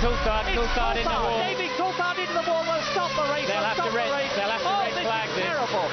Coulthard in the wall. David Coulthard into the wall will stop the race. They'll have to red flag this. this. Terrible.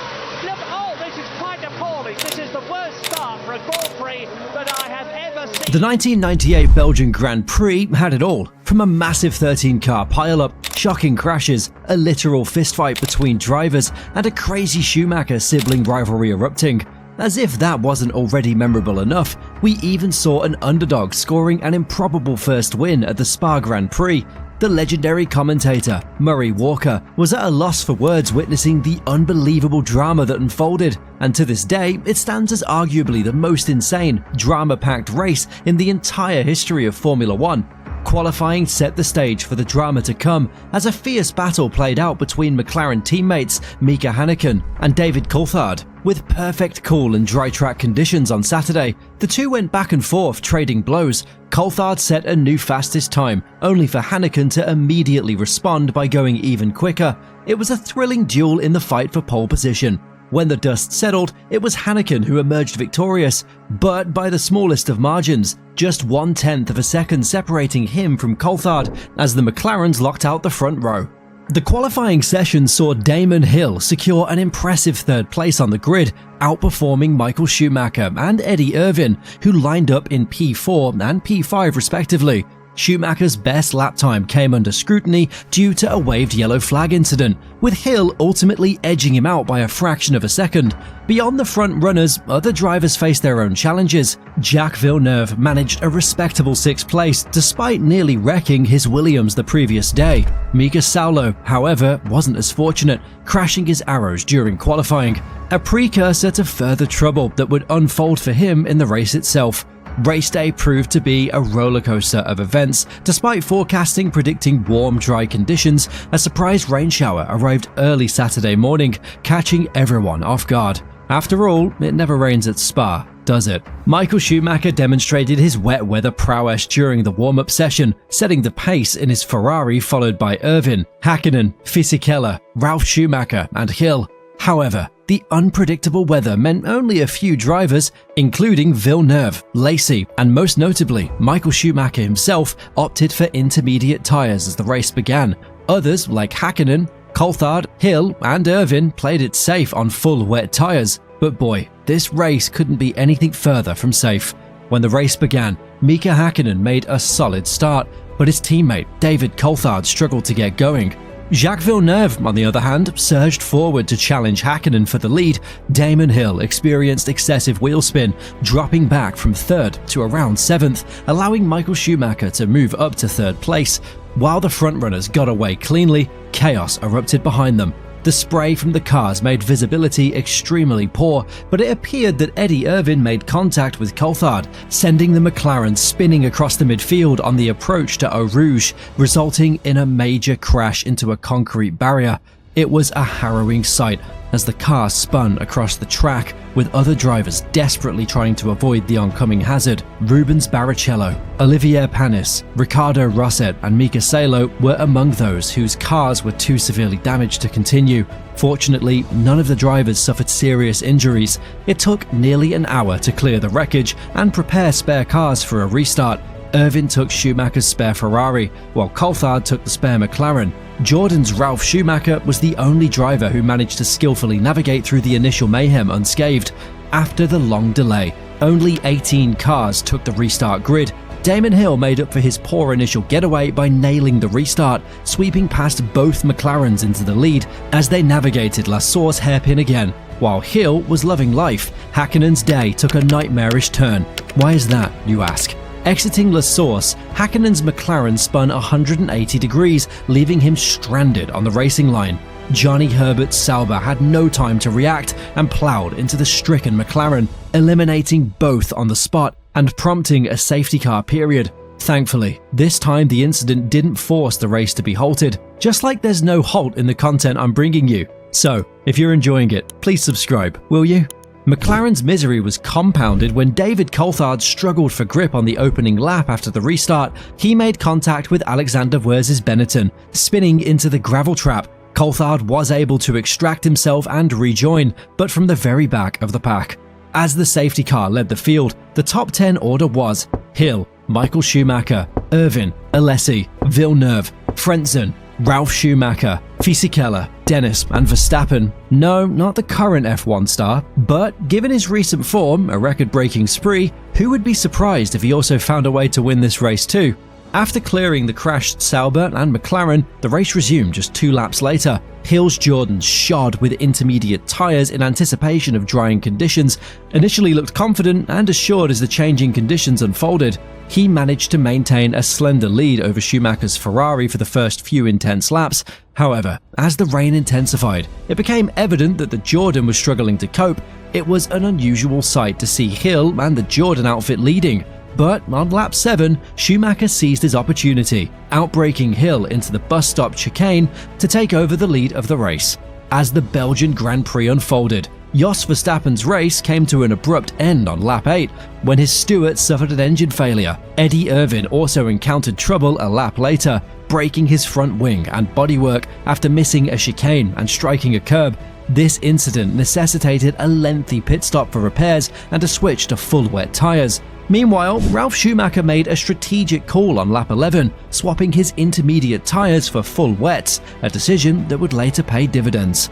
This is quite appalling. This is the worst start for a Grand Prix that I have ever seen. The 1998 Belgian Grand Prix had it all, from a massive 13-car pile-up, shocking crashes, a literal fistfight between drivers, and a crazy Schumacher-sibling rivalry erupting. As if that wasn't already memorable enough, we even saw an underdog scoring an improbable first win at the Spa Grand Prix. The legendary commentator, Murray Walker, was at a loss for words witnessing the unbelievable drama that unfolded, and to this day, it stands as arguably the most insane, drama-packed race in the entire history of Formula One. Qualifying set the stage for the drama to come as a fierce battle played out between McLaren teammates Mika Hakkinen and David Coulthard. With perfect cool and dry track conditions on Saturday, the two went back and forth trading blows. Coulthard set a new fastest time, only for Hakkinen to immediately respond by going even quicker. It was a thrilling duel in the fight for pole position. When the dust settled, it was Hakkinen who emerged victorious, but by the smallest of margins, just 1/10 of a second separating him from Coulthard as the McLarens locked out the front row. The qualifying session saw Damon Hill secure an impressive third place on the grid, outperforming Michael Schumacher and Eddie Irvine, who lined up in P4 and P5 respectively. Schumacher's best lap time came under scrutiny due to a waved yellow flag incident, with Hill ultimately edging him out by a fraction of a second. Beyond the front runners, other drivers faced their own challenges. Jacques Villeneuve managed a respectable 6th place despite nearly wrecking his Williams the previous day. Mika Saulo, however, wasn't as fortunate, crashing his arrows during qualifying, a precursor to further trouble that would unfold for him in the race itself. Race day proved to be a rollercoaster of events. Despite forecasting predicting warm, dry conditions, a surprise rain shower arrived early Saturday morning, catching everyone off guard. After all, it never rains at Spa, does it? Michael Schumacher demonstrated his wet weather prowess during the warm-up session, setting the pace in his Ferrari, followed by Irvine, Hakkinen, Fisichella, Ralf Schumacher, and Hill. However, the unpredictable weather meant only a few drivers, including Villeneuve, Lacey, and most notably, Michael Schumacher himself, opted for intermediate tyres as the race began. Others, like Hakkinen, Coulthard, Hill, and Irvine, played it safe on full wet tyres. But boy, this race couldn't be anything further from safe. When the race began, Mika Hakkinen made a solid start, but his teammate David Coulthard struggled to get going. Jacques Villeneuve, on the other hand, surged forward to challenge Hakkinen for the lead. Damon Hill experienced excessive wheel spin, dropping back from 3rd to around 7th, allowing Michael Schumacher to move up to 3rd place. While the frontrunners got away cleanly, chaos erupted behind them. The spray from the cars made visibility extremely poor, but it appeared that Eddie Irvine made contact with Coulthard, sending the McLaren spinning across the midfield on the approach to Eau Rouge, resulting in a major crash into a concrete barrier. It was a harrowing sight as the car spun across the track, with other drivers desperately trying to avoid the oncoming hazard. Rubens Barrichello, Olivier Panis, Ricardo Rosset, and Mika Salo were among those whose cars were too severely damaged to continue. Fortunately, none of the drivers suffered serious injuries. It took nearly an hour to clear the wreckage and prepare spare cars for a restart. Irvine took Schumacher's spare Ferrari, while Coulthard took the spare McLaren. Jordan's Ralf Schumacher was the only driver who managed to skillfully navigate through the initial mayhem unscathed. After the long delay, only 18 cars took the restart grid. Damon Hill made up for his poor initial getaway by nailing the restart, sweeping past both McLarens into the lead as they navigated La Source hairpin again. While Hill was loving life, Hakkinen's day took a nightmarish turn. Why is that, you ask? Exiting La Source, Hakkinen's McLaren spun 180 degrees, leaving him stranded on the racing line. Johnny Herbert Sauber had no time to react and ploughed into the stricken McLaren, eliminating both on the spot and prompting a safety car period. Thankfully, this time the incident didn't force the race to be halted, just like there's no halt in the content I'm bringing you. So, if you're enjoying it, please subscribe, will you? McLaren's misery was compounded when David Coulthard struggled for grip on the opening lap after the restart. He made contact with Alexander Wurz's Benetton, spinning into the gravel trap. Coulthard was able to extract himself and rejoin, but from the very back of the pack. As the safety car led the field, the top 10 order was Hill, Michael Schumacher, Irvine, Alesi, Villeneuve, Frentzen, Ralf Schumacher, Fisichella, Dennis and Verstappen. No, not the current F1 star, but given his recent form, a record-breaking spree, who would be surprised if he also found a way to win this race too? After clearing the crashed Sauber and McLaren, the race resumed just 2 laps later. Hill's Jordans, shod with intermediate tyres in anticipation of drying conditions, initially looked confident and assured as the changing conditions unfolded. He managed to maintain a slender lead over Schumacher's Ferrari for the first few intense laps. However, as the rain intensified, it became evident that the Jordan was struggling to cope. It was an unusual sight to see Hill and the Jordan outfit leading. But on lap 7, Schumacher seized his opportunity, outbraking Hill into the bus stop chicane to take over the lead of the race. As the Belgian Grand Prix unfolded, Jos Verstappen's race came to an abrupt end on lap 8 when his Stewart suffered an engine failure. Eddie Irvine also encountered trouble a lap later, breaking his front wing and bodywork after missing a chicane and striking a curb. This incident necessitated a lengthy pit stop for repairs and a switch to full wet tyres. Meanwhile, Ralf Schumacher made a strategic call on lap 11, swapping his intermediate tyres for full wets, a decision that would later pay dividends.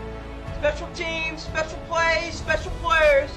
Special teams, special plays, special players.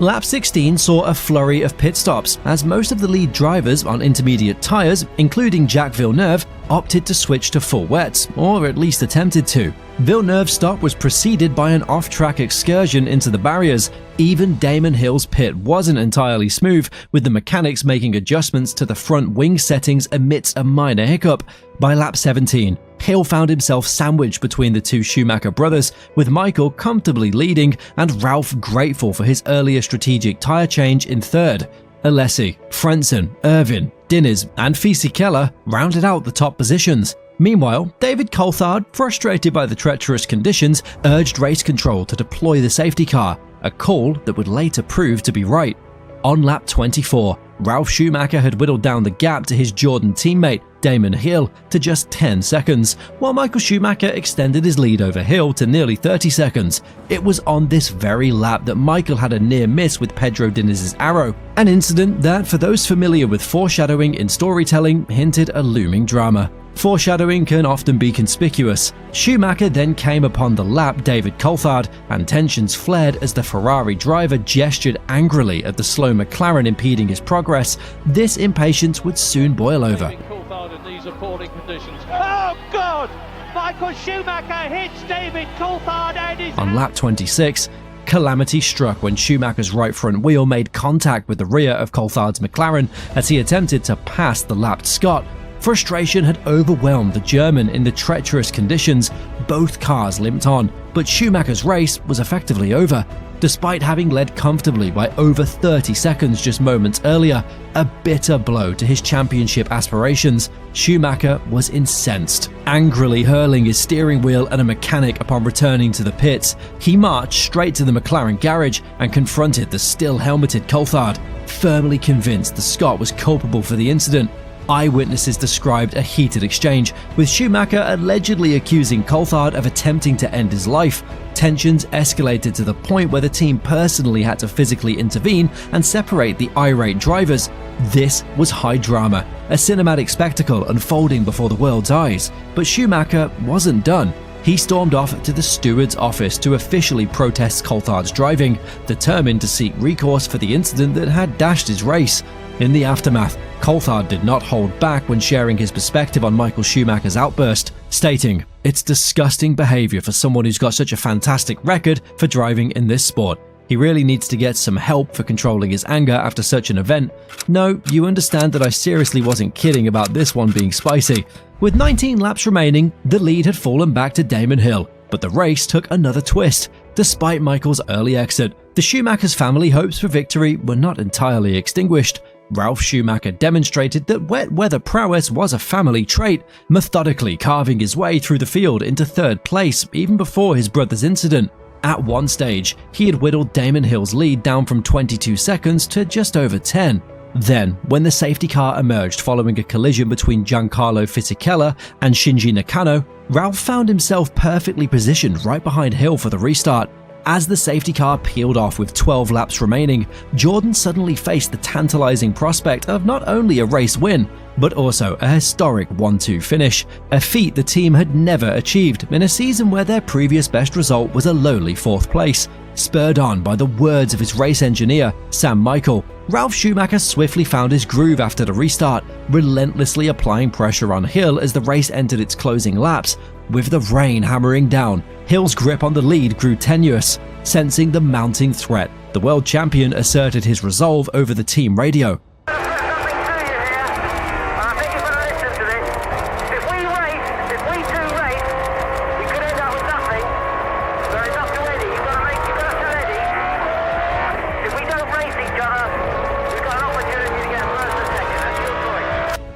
Lap 16 saw a flurry of pit stops, as most of the lead drivers on intermediate tyres, including Jacques Villeneuve, opted to switch to full wets, or at least attempted to. Villeneuve's stop was preceded by an off-track excursion into the barriers. Even Damon Hill's pit wasn't entirely smooth, with the mechanics making adjustments to the front wing settings amidst a minor hiccup. By lap 17, Hill found himself sandwiched between the 2 Schumacher brothers, with Michael comfortably leading and Ralf grateful for his earlier strategic tyre change in third. Alesi, Frentzen, Irvine, Diniz and Fisichella rounded out the top positions. Meanwhile, David Coulthard, frustrated by the treacherous conditions, urged race control to deploy the safety car, a call that would later prove to be right. On lap 24, Ralf Schumacher had whittled down the gap to his Jordan teammate, Damon Hill, to just 10 seconds, while Michael Schumacher extended his lead over Hill to nearly 30 seconds. It was on this very lap that Michael had a near miss with Pedro Diniz's arrow, an incident that, for those familiar with foreshadowing in storytelling, hinted a looming drama. Foreshadowing can often be conspicuous. Schumacher then came upon the lap David Coulthard, and tensions flared as the Ferrari driver gestured angrily at the slow McLaren impeding his progress. This impatience would soon boil over. Coulthard in these appalling conditions. Oh God! Michael Schumacher hits David Coulthard and is... On lap 26, calamity struck when Schumacher's right front wheel made contact with the rear of Coulthard's McLaren as he attempted to pass the lapped Scot. Frustration had overwhelmed the German in the treacherous conditions. Both cars limped on, but Schumacher's race was effectively over. Despite having led comfortably by over 30 seconds just moments earlier, a bitter blow to his championship aspirations, Schumacher was incensed. Angrily hurling his steering wheel at a mechanic upon returning to the pits, he marched straight to the McLaren garage and confronted the still helmeted Coulthard, firmly convinced the Scot was culpable for the incident. Eyewitnesses described a heated exchange, with Schumacher allegedly accusing Coulthard of attempting to end his life. Tensions escalated to the point where the team personally had to physically intervene and separate the irate drivers. This was high drama, a cinematic spectacle unfolding before the world's eyes. But Schumacher wasn't done. He stormed off to the steward's office to officially protest Coulthard's driving, determined to seek recourse for the incident that had dashed his race. In the aftermath, Coulthard did not hold back when sharing his perspective on Michael Schumacher's outburst, stating, "It's disgusting behaviour for someone who's got such a fantastic record for driving in this sport. He really needs to get some help for controlling his anger after such an event. No, you understand that I seriously wasn't kidding about this one being spicy." With 19 laps remaining, the lead had fallen back to Damon Hill, but the race took another twist. Despite Michael's early exit, the Schumacher's family hopes for victory were not entirely extinguished. Ralf Schumacher demonstrated that wet weather prowess was a family trait, methodically carving his way through the field into third place even before his brother's incident. At one stage, he had whittled Damon Hill's lead down from 22 seconds to just over 10. Then, when the safety car emerged following a collision between Giancarlo Fisichella and Shinji Nakano, Ralf found himself perfectly positioned right behind Hill for the restart. As the safety car peeled off with 12 laps remaining, Jordan suddenly faced the tantalizing prospect of not only a race win, but also a historic 1-2 finish, a feat the team had never achieved in a season where their previous best result was a lowly 4th place. Spurred on by the words of his race engineer, Sam Michael, Ralf Schumacher swiftly found his groove after the restart, relentlessly applying pressure on Hill as the race entered its closing laps. With the rain hammering down, Hill's grip on the lead grew tenuous. Sensing the mounting threat, the world champion asserted his resolve over the team radio.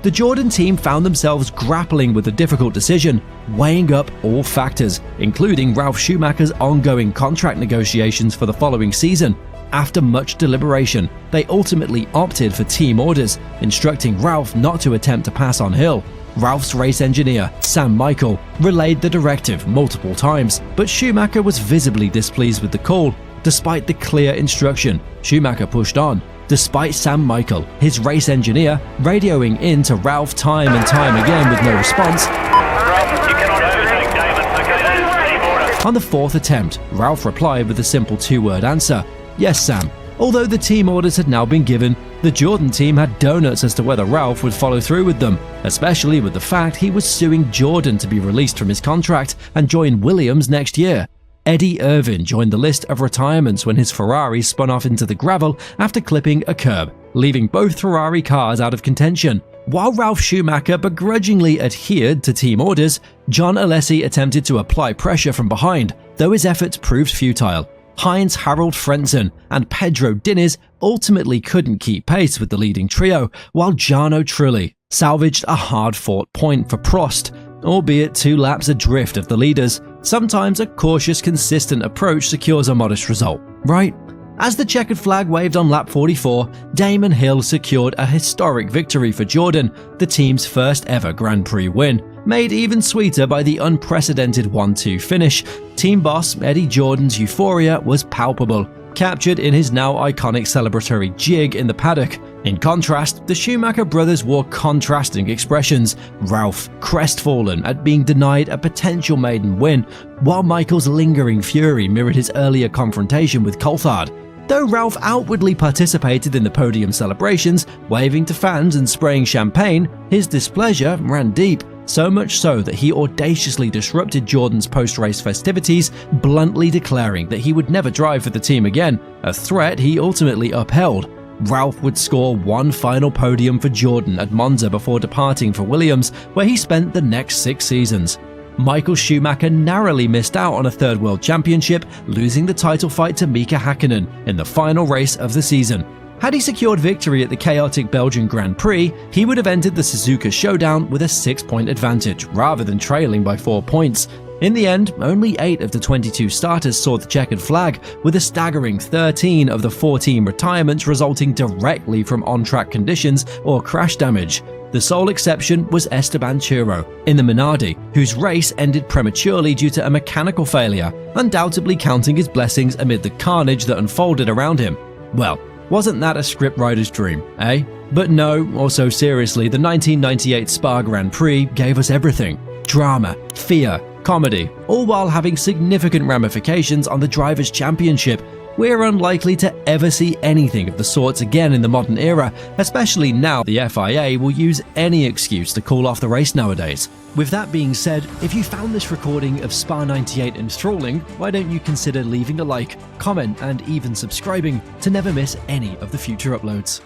The Jordan team found themselves grappling with a difficult decision, weighing up all factors, including Ralf Schumacher's ongoing contract negotiations for the following season. After much deliberation, they ultimately opted for team orders, instructing Ralf not to attempt to pass on Hill. Ralf's race engineer, Sam Michael, relayed the directive multiple times, but Schumacher was visibly displeased with the call. Despite the clear instruction, Schumacher pushed on. Despite Sam Michael, his race engineer, radioing in to Ralf time and time again with no response. Ralf, you cannot overtake Damon. Okay, that is team order. On the 4th attempt, Ralf replied with a simple 2-word answer, "Yes, Sam." Although the team orders had now been given, the Jordan team had donuts as to whether Ralf would follow through with them, especially with the fact he was suing Jordan to be released from his contract and join Williams next year. Eddie Irvine joined the list of retirements when his Ferrari spun off into the gravel after clipping a curb, leaving both Ferrari cars out of contention. While Ralf Schumacher begrudgingly adhered to team orders, John Alesi attempted to apply pressure from behind, though his efforts proved futile. Heinz-Harald Frentzen and Pedro Diniz ultimately couldn't keep pace with the leading trio, while Jarno Trulli salvaged a hard-fought point for Prost, albeit 2 laps adrift of the leaders. Sometimes a cautious, consistent approach secures a modest result, right? As the checkered flag waved on lap 44, Damon Hill secured a historic victory for Jordan, the team's first ever Grand Prix win, made even sweeter by the unprecedented 1-2 finish. Team boss Eddie Jordan's euphoria was palpable, captured in his now iconic celebratory jig in the paddock. In contrast, the Schumacher brothers wore contrasting expressions, Ralf crestfallen at being denied a potential maiden win, while Michael's lingering fury mirrored his earlier confrontation with Coulthard. Though Ralf outwardly participated in the podium celebrations, waving to fans and spraying champagne, his displeasure ran deep, so much so that he audaciously disrupted Jordan's post-race festivities, bluntly declaring that he would never drive for the team again, a threat he ultimately upheld. Ralf would score one final podium for Jordan at Monza before departing for Williams, where he spent the next 6 seasons. Michael Schumacher narrowly missed out on a 3rd World Championship, losing the title fight to Mika Häkkinen in the final race of the season. Had he secured victory at the chaotic Belgian Grand Prix, he would have entered the Suzuka Showdown with a 6-point advantage, rather than trailing by 4 points. In the end, only 8 of the 22 starters saw the checkered flag, with a staggering 13 of the 14 retirements resulting directly from on-track conditions or crash damage. The sole exception was Esteban Churo in the Minardi, whose race ended prematurely due to a mechanical failure, undoubtedly counting his blessings amid the carnage that unfolded around him. Well, wasn't that a scriptwriter's dream, eh? But no, also seriously, the 1998 Spa Grand Prix gave us everything. Drama, fear, comedy, all while having significant ramifications on the Drivers' Championship. We're unlikely to ever see anything of the sorts again in the modern era, especially now the FIA will use any excuse to call off the race nowadays. With that being said, if you found this recording of Spa 98 enthralling, why don't you consider leaving a like, comment and even subscribing to never miss any of the future uploads.